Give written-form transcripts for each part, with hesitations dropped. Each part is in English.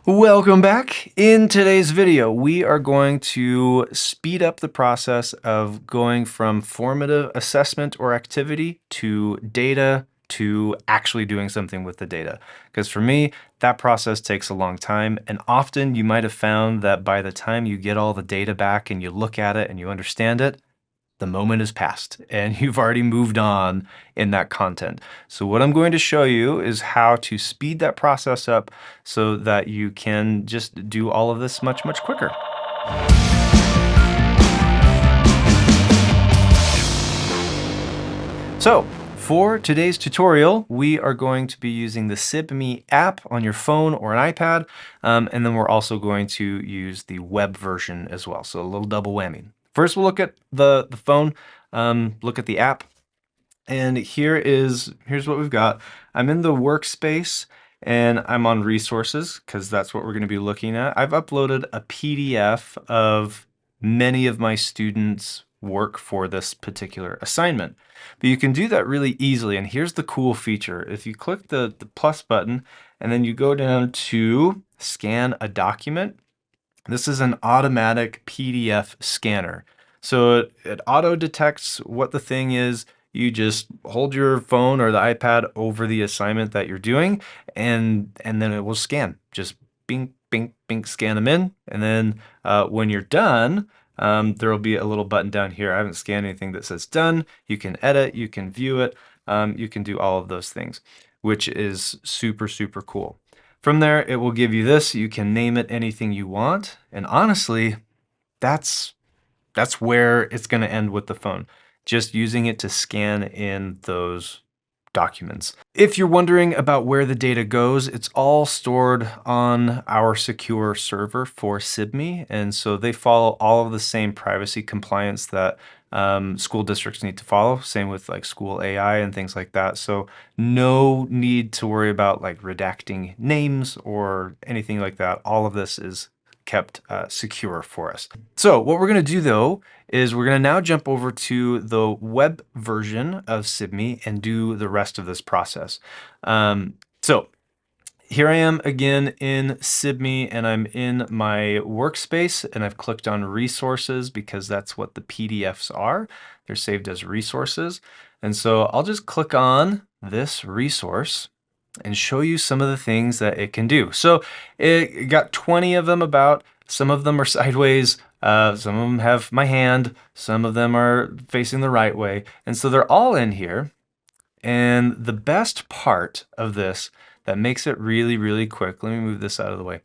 Welcome back. In today's video, we are going to speed up the process of going from formative assessment or activity to data to actually doing something with the data. Because for me, that process takes a long time. And often you might have found that by the time you get all the data back and you look at it and you understand it, the moment has passed and you've already moved on in that content. So what I'm going to show you is how to speed that process up so that you can just do all of this much, much quicker. So for today's tutorial, we are going to be using the Sibme app on your phone or an iPad, and then we're also going to use the web version as well. So a little double whammy. First, we'll look at the phone, look at the app, and here's what we've got. I'm in the workspace and I'm on resources because that's what we're going to be looking at. I've uploaded a PDF of many of my students' work for this particular assignment. But you can do that really easily. And here's the cool feature. If you click the plus button and then you go down to scan a document, this is an automatic PDF scanner. So it auto detects what the thing is. You just hold your phone or the iPad over the assignment that you're doing, and then it will scan. Just bing, bing, bing, scan them in. And then when you're done, there will be a little button down here. I haven't scanned anything that says done. You can edit, you can view it, you can do all of those things, which is super, super cool. From there, it will give you this. You can name it anything you want. And honestly, that's where it's going to end with the phone. Just using it to scan in those documents. If you're wondering about where the data goes, it's all stored on our secure server for Sibme. And so they follow all of the same privacy compliance that school districts need to follow. Same with like school AI and things like that. So no need to worry about like redacting names or anything like that. All of this is kept secure for us. So what we're going to do though is we're going to now jump over to the web version of Sibme and do the rest of this process. So here I am again in Sibme and I'm in my workspace and I've clicked on resources because that's what the PDFs are. They're saved as resources. And so I'll just click on this resource and show you some of the things that it can do. So it got 20 of them about. Some of them are sideways. Some of them have my hand. Some of them are facing the right way. And so they're all in here. And the best part of this that makes it really, really quick, let me move this out of the way,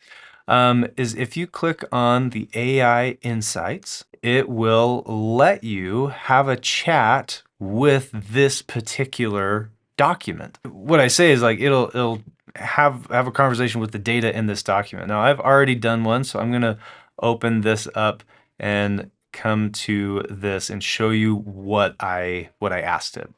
is if you click on the AI Insights, it will let you have a chat with this particular document. What I say is like it'll have a conversation with the data in this document. Now I've already done one, so I'm gonna open this up and come to this and show you what I asked it.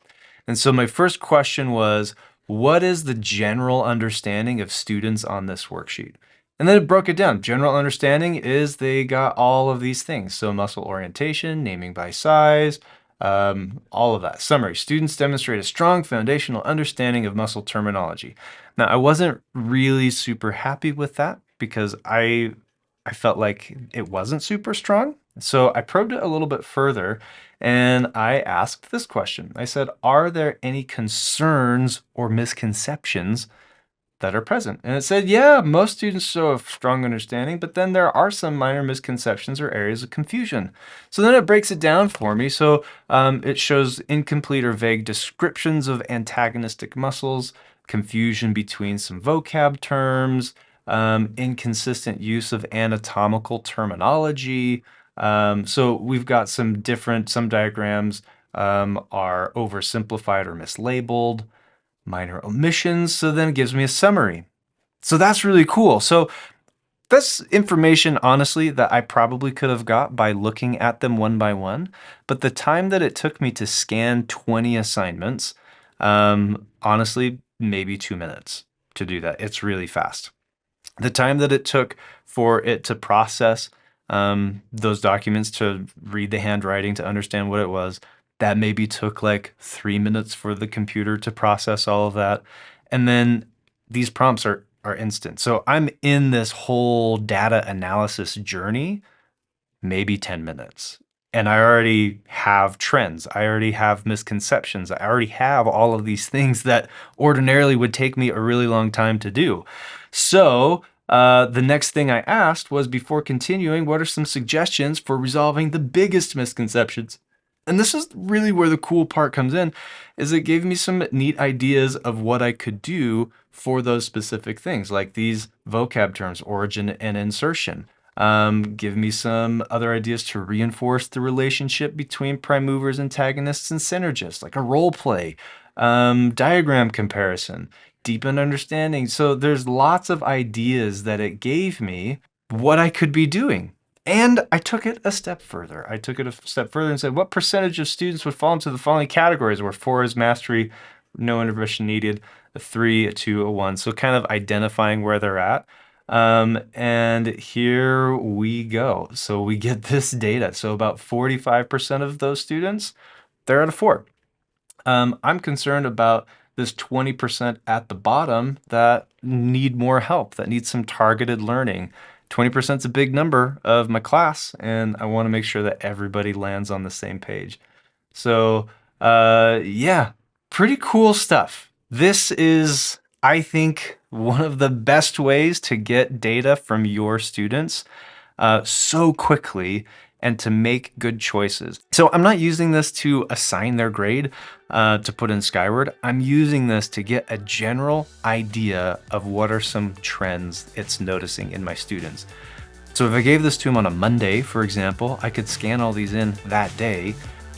And so my first question was, what is the general understanding of students on this worksheet? And then it broke it down. General understanding is they got all of these things. So muscle orientation, naming by size, all of that. Summary, students demonstrate a strong foundational understanding of muscle terminology. Now, I wasn't really super happy with that because I felt like it wasn't super strong. So I probed it a little bit further and I asked this question. I said, are there any concerns or misconceptions that are present? And it said, yeah, most students show a strong understanding, but then there are some minor misconceptions or areas of confusion. So then it breaks it down for me. So it shows incomplete or vague descriptions of antagonistic muscles, confusion between some vocab terms, inconsistent use of anatomical terminology. So we've got some diagrams are oversimplified or mislabeled, minor omissions, so then it gives me a summary. So that's really cool. So that's information, honestly, that I probably could have got by looking at them one by one. But the time that it took me to scan 20 assignments, honestly, maybe 2 minutes to do that. It's really fast. The time that it took for it to process those documents, to read the handwriting, to understand what it was, that maybe took like 3 minutes for the computer to process all of that. And then these prompts are are instant. So I'm in this whole data analysis journey maybe 10 minutes. And I already have trends. I already have misconceptions. I already have all of these things that ordinarily would take me a really long time to do. So the next thing I asked was, before continuing, what are some suggestions for resolving the biggest misconceptions? And this is really where the cool part comes in, is it gave me some neat ideas of what I could do for those specific things, like these vocab terms, origin and insertion. Give me some other ideas to reinforce the relationship between prime movers, antagonists, and synergists, like a role play, diagram comparison, deepen understanding. So there's lots of ideas that it gave me what I could be doing. And I took it a step further. I took it a step further and said, what percentage of students would fall into the following categories, where 4 is mastery, no intervention needed, a 3, a 2, a 1. So kind of identifying where they're at. And here we go. So we get this data. So about 45% of those students, they're at a 4. I'm concerned about this 20% at the bottom that need more help, that need some targeted learning. 20% is a big number of my class, and I want to make sure that everybody lands on the same page. So, yeah, pretty cool stuff. This is, I think, one of the best ways to get data from your students so quickly and to make good choices. So I'm not using this to assign their grade to put in Skyward. I'm using this to get a general idea of what are some trends it's noticing in my students. So if I gave this to them on a Monday, for example, I could scan all these in that day.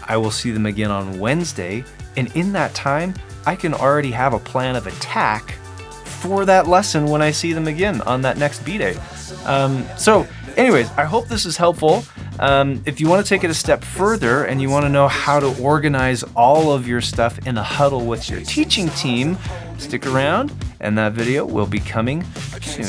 I will see them again on Wednesday. And in that time, I can already have a plan of attack for that lesson when I see them again on that next B-Day. So anyways, I hope this is helpful. If you want to take it a step further and you want to know how to organize all of your stuff in a huddle with your teaching team, stick around and that video will be coming soon.